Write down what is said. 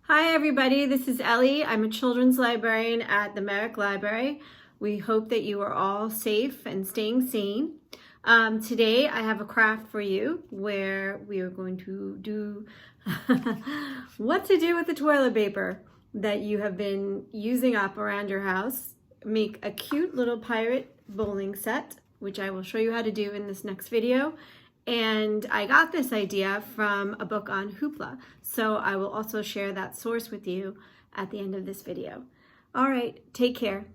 Hi everybody, this is Ellie. I'm a children's librarian at the Merrick Library. We hope that you are all safe and staying sane. Today I have a craft for you where we are going to do what to do with the toilet paper that you have been using up around your house. Make a cute little pirate bowling set, which I will show you how to do in this next video. And I got this idea from a book on Hoopla, so I will also share that source with you at the end of this video. All right, take care.